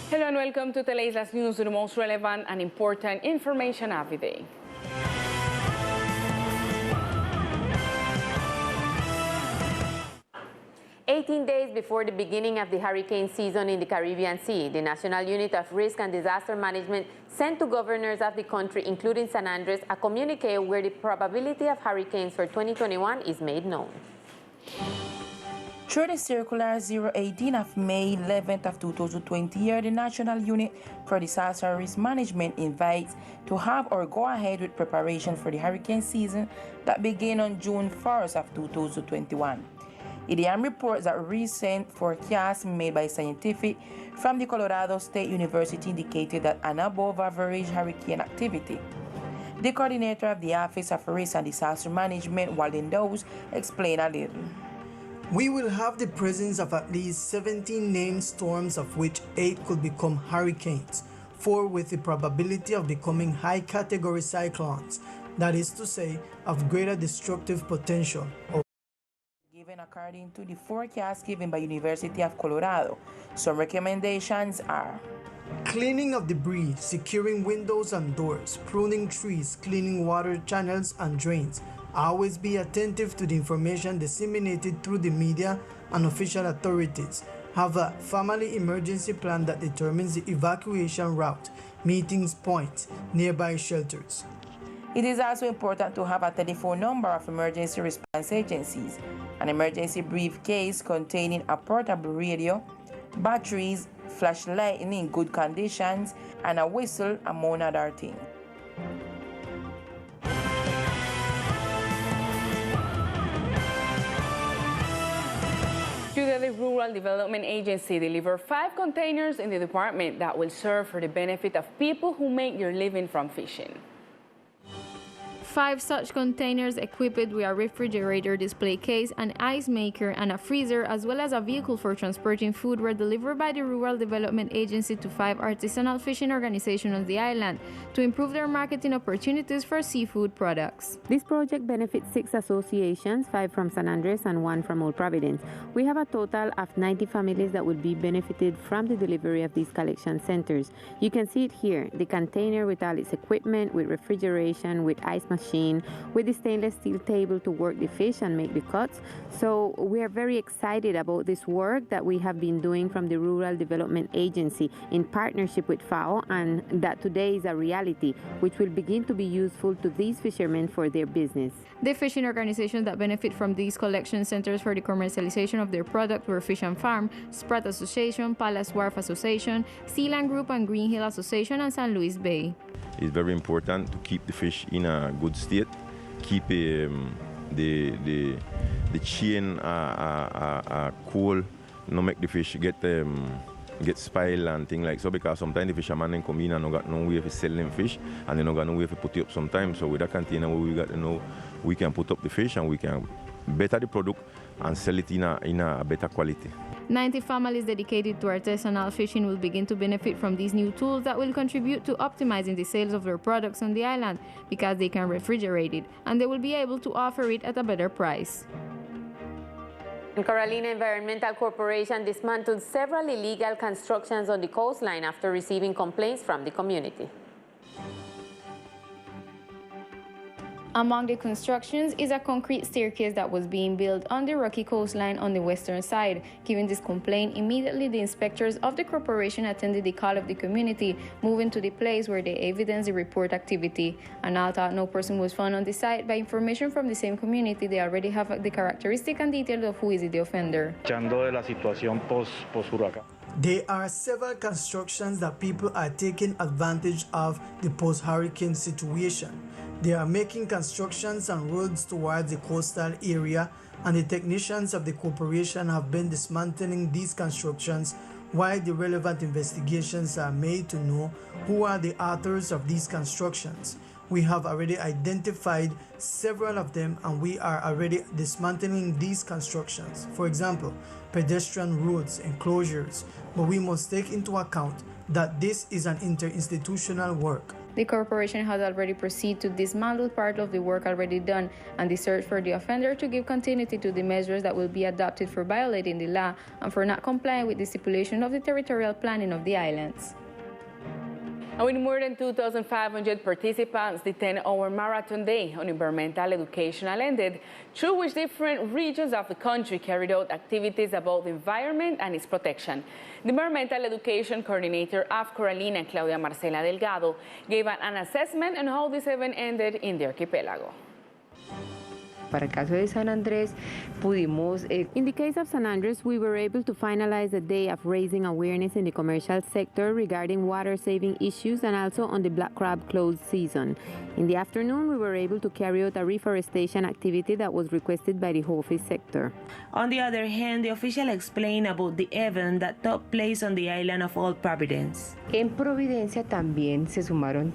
Hello and welcome to Teleislas News, the most relevant and important information of the day. "18 days before the beginning of the hurricane season in the Caribbean Sea, the National Unit of Risk and Disaster Management sent to governors of the country, including San Andres, a communique where the probability of hurricanes for 2021 is made known. Through the Circular 018 of May 11th of 2020 year, the National Unit for Disaster Risk Management invites to have or go ahead with preparation for the hurricane season that began on June 1st of 2021. IDM reports that recent forecasts made by scientific from the Colorado State University indicated that an above-average hurricane activity. The coordinator of the Office of Risk and Disaster Management, Walden Dowes, explained a little. We will have the presence of at least 17 named storms, of which 8 could become hurricanes, 4 with the probability of becoming high-category cyclones, that is to say, of greater destructive potential. Given according to the forecast given by University of Colorado, some recommendations are cleaning of debris, securing windows and doors, pruning trees, cleaning water channels and drains. Always be attentive to the information disseminated through the media and official authorities. Have a family emergency plan that determines the evacuation route, meetings points, nearby shelters. It is also important to have a telephone number of emergency response agencies, an emergency briefcase containing a portable radio, batteries, flashlight in good conditions, and a whistle, among other things. Today, the Rural Development Agency delivered 5 containers in the department that will serve for the benefit of people who make their living from fishing. 5 such containers equipped with a refrigerator display case, an ice maker, and a freezer, as well as a vehicle for transporting food, were delivered by the Rural Development Agency to 5 artisanal fishing organizations on the island to improve their marketing opportunities for seafood products. This project benefits 6 associations, 5 from San Andres and 1 from Old Providence. We have a total of 90 families that will be benefited from the delivery of these collection centers. You can see it here, the container with all its equipment, with refrigeration, with ice machine, with the stainless steel table to work the fish and make the cuts. So we are very excited about this work that we have been doing from the Rural Development Agency in partnership with FAO, and that today is a reality, which will begin to be useful to these fishermen for their business. The fishing organizations that benefit from these collection centers for the commercialization of their product were Fish and Farm, Sprat Association, Palace Wharf Association, Sealand Group and Green Hill Association, and San Luis Bay. It's very important to keep the fish in a good state, keep the chain cool, not make the fish get spoiled and things like so, because sometimes the fishermen come in and not got no way for selling fish, and they not got no way for put it up sometimes. So with that container, we got to know we can put up the fish and we can better the product and sell it in a better quality. 90 families dedicated to artisanal fishing will begin to benefit from these new tools that will contribute to optimizing the sales of their products on the island, because they can refrigerate it and they will be able to offer it at a better price. Coralina Enviromental Corporation dismantled several illegal constructions on the coastline after receiving complaints from the community. Among the constructions is a concrete staircase that was being built on the rocky coastline on the western side. Given this complaint, immediately the inspectors of the corporation attended the call of the community, moving to the place where they evidenced the report activity. And although no person was found on the site, by information from the same community, they already have the characteristic and details of who is the offender. There are several constructions that people are taking advantage of the post-hurricane situation. They are making constructions and roads towards the coastal area, and the technicians of the corporation have been dismantling these constructions while the relevant investigations are made to know who are the authors of these constructions. We have already identified several of them, and we are already dismantling these constructions. For example, pedestrian roads, enclosures, but we must take into account that this is an interinstitutional work. The corporation has already proceeded to dismantle part of the work already done and the search for the offender to give continuity to the measures that will be adopted for violating the law and for not complying with the stipulation of the territorial planning of the islands. And with more than 2,500 participants, the 10-hour marathon day on environmental educational ended, through which different regions of the country carried out activities about the environment and its protection. The environmental education coordinator of Coralina, Claudia Marcela Delgado, gave an assessment on how this event ended in the archipelago. Para el caso de San Andrés, pudimos... In the case of San Andrés, we were able to finalize a day of raising awareness in the commercial sector regarding water-saving issues and also on the black crab closed season. In the afternoon, we were able to carry out a reforestation activity that was requested by the whole fish sector. On the other hand, the official explained about the event that took place on the island of Old Providence. En Providencia también se sumaron...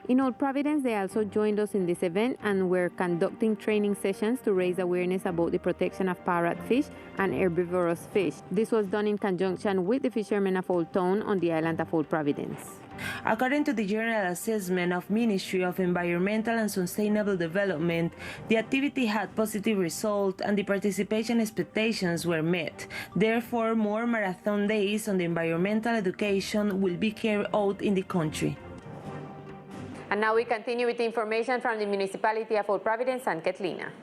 In Old Providence, they also joined us in this event and were conducting training sessions to raise awareness about the protection of parrotfish and herbivorous fish. This was done in conjunction with the fishermen of Old Town on the island of Old Providence. According to the General Assessment of Ministry of Environmental and Sustainable Development, the activity had positive results and the participation expectations were met. Therefore, more marathon days on the environmental education will be carried out in the country. And now we continue with the information from the municipality of Old Providence and Catalina.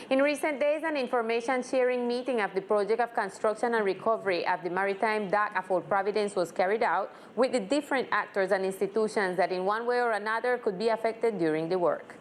In recent days, an information sharing meeting of the project of construction and recovery of the maritime dock of Old Providence was carried out with the different actors and institutions that in one way or another could be affected during the work.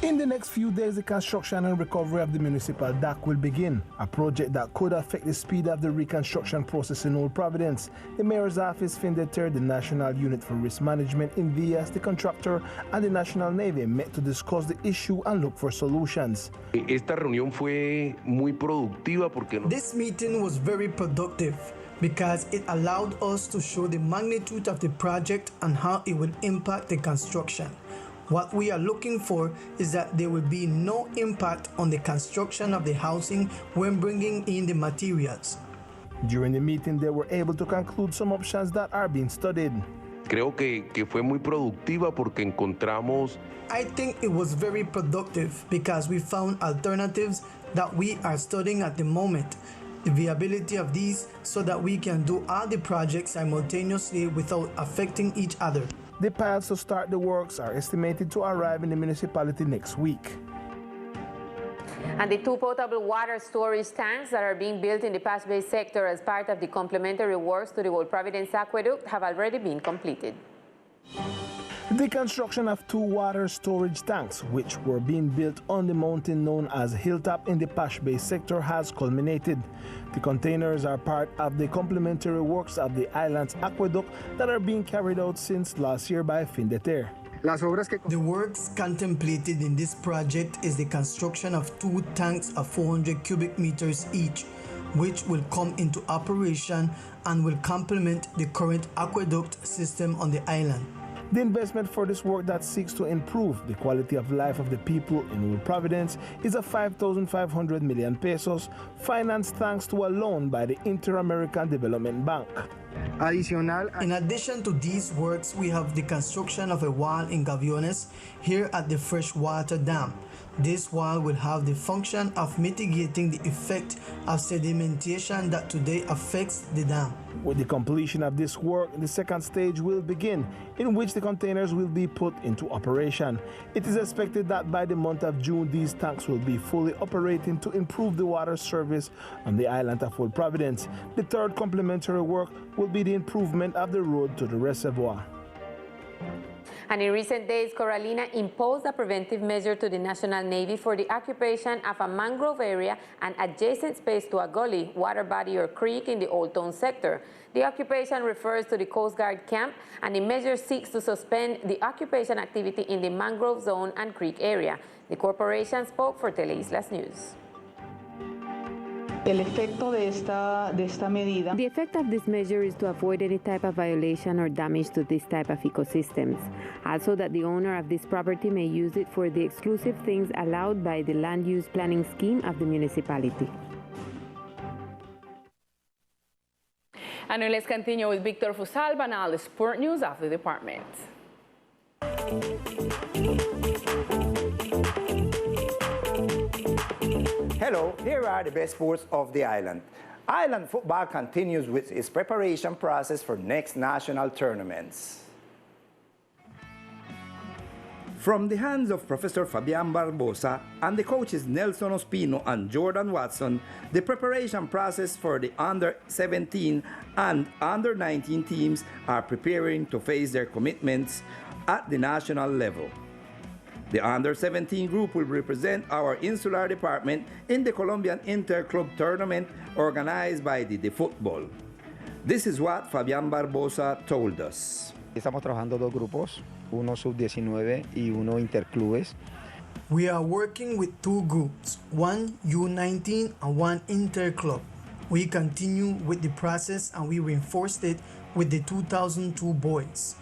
In the next few days, the construction and recovery of the municipal dock will begin, a project that could affect the speed of the reconstruction process in Old Providence. The Mayor's Office, FINDETER, the National Unit for Risk Management, Envias, the contractor, and the National Navy met to discuss the issue and look for solutions. Esta reunión fue muy productiva porque This meeting was very productive because it allowed us to show the magnitude of the project and how it will impact the construction. What we are looking for is that there will be no impact on the construction of the housing when bringing in the materials. During the meeting, they were able to conclude some options that are being studied. creo que fue muy productiva porque encontramos. I think it was very productive because we found alternatives that we are studying at the moment. The viability of these so that we can do all the projects simultaneously without affecting each other. The piles to start the works are estimated to arrive in the municipality next week. And the 2 potable water storage tanks that are being built in the Pash Bay sector as part of the complementary works to the Old Providence aqueduct have already been completed. The construction of 2 water storage tanks, which were being built on the mountain known as Hilltop in the Pash Bay sector, has culminated. The containers are part of the complementary works of the island's aqueduct that are being carried out since last year by FINDETER. The works contemplated in this project is the construction of 2 tanks of 400 cubic meters each, which will come into operation and will complement the current aqueduct system on the island. The investment for this work that seeks to improve the quality of life of the people in Old Providence is a 5,500 million pesos, financed thanks to a loan by the Inter-American Development Bank. In addition to these works, we have the construction of a wall in Gaviones here at the freshwater dam. This wall will have the function of mitigating the effect of sedimentation that today affects the dam. With the completion of this work, the second stage will begin, in which the containers will be put into operation. It is expected that by the month of June, these tanks will be fully operating to improve the water service on the island of Old Providence. The third complementary work will be the improvement of the road to the reservoir. And in recent days, Coralina imposed a preventive measure to the National Navy for the occupation of a mangrove area and adjacent space to a gully, water body, or creek in the Old Town sector. The occupation refers to the Coast Guard camp, and the measure seeks to suspend the occupation activity in the mangrove zone and creek area. The corporation spoke for Teleislas News. The effect of this measure is to avoid any type of violation or damage to this type of ecosystems. Also that the owner of this property may use it for the exclusive things allowed by the land use planning scheme of the municipality. And now let's continue with Victor Fusalba and all the sport news of the department. Hello, here are the best sports of the island. Island football continues with its preparation process for next national tournaments. From the hands of Professor Fabian Barbosa and the coaches Nelson Ospino and Jordan Watson, the preparation process for the under-17 and under-19 teams are preparing to face their commitments at the national level. The under-17 group will represent our insular department in the Colombian Interclub tournament organized by the Football. This is what Fabian Barbosa told us. Estamos trabajando dos grupos, uno sub-19 y uno interclubes. We are working with two groups, one U19 and one interclub. We continue with the process and we reinforced it with the 2002 boys.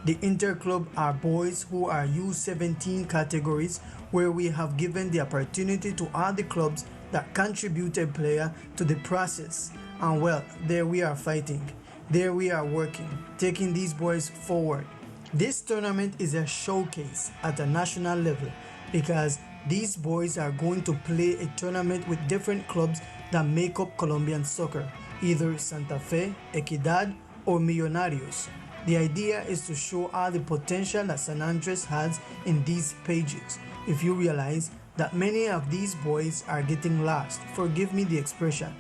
The interclub are boys who are U17 categories where we have given the opportunity to all the clubs that contributed player to the process. And well, there we are fighting. There we are working, taking these boys forward. This tournament is a showcase at a national level because these boys are going to play a tournament with different clubs that make up Colombian soccer, either Santa Fe, Equidad, or Millonarios. The idea is to show all the potential that San Andres has in these pages. If you realize that many of these boys are getting lost, forgive me the expression,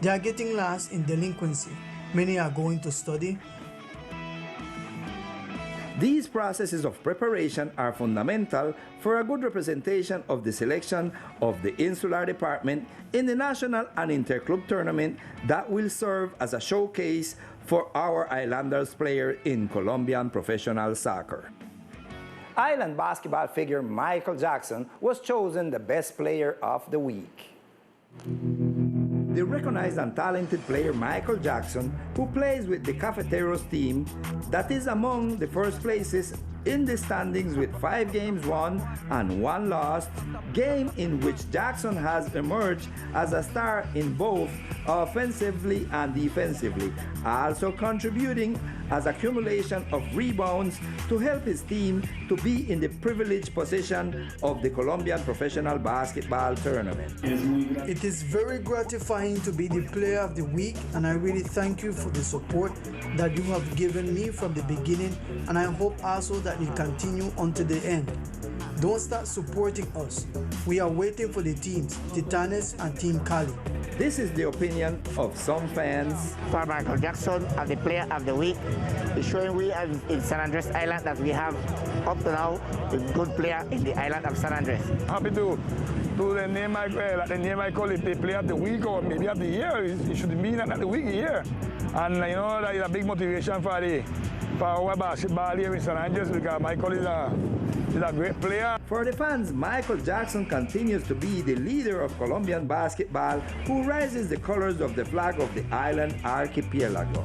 they are getting lost in delinquency. Many are going to study. These processes of preparation are fundamental for a good representation of the selection of the insular department in the national and interclub tournament that will serve as a showcase for our Islanders player in Colombian professional soccer. Island basketball figure Michael Jackson was chosen the best player of the week. The recognized and talented player Michael Jackson, who plays with the Cafeteros team, that is among the first places in the standings with 5 games won and 1 lost, game in which Jackson has emerged as a star in both offensively and defensively, also contributing as accumulation of rebounds to help his team to be in the privileged position of the Colombian professional basketball tournament. It is very gratifying to be the player of the week, and I really thank you for the support that you have given me from the beginning, and I hope also that you continue until the end. Don't stop supporting us. We are waiting for the teams, Titanes and Team Cali. This is the opinion of some fans. For Michael Jackson as the player of the week, it's showing we in San Andres Island that we have up to now a good player in the island of San Andres. Happy to name Michael the player of the week or maybe of the year. It should be not the week here. And you know that is a big motivation for our basketball here in San Andres because Michael is a great player. For the fans, Michael Jackson continues to be the leader of Colombian basketball who rises the colors of the flag of the island archipelago.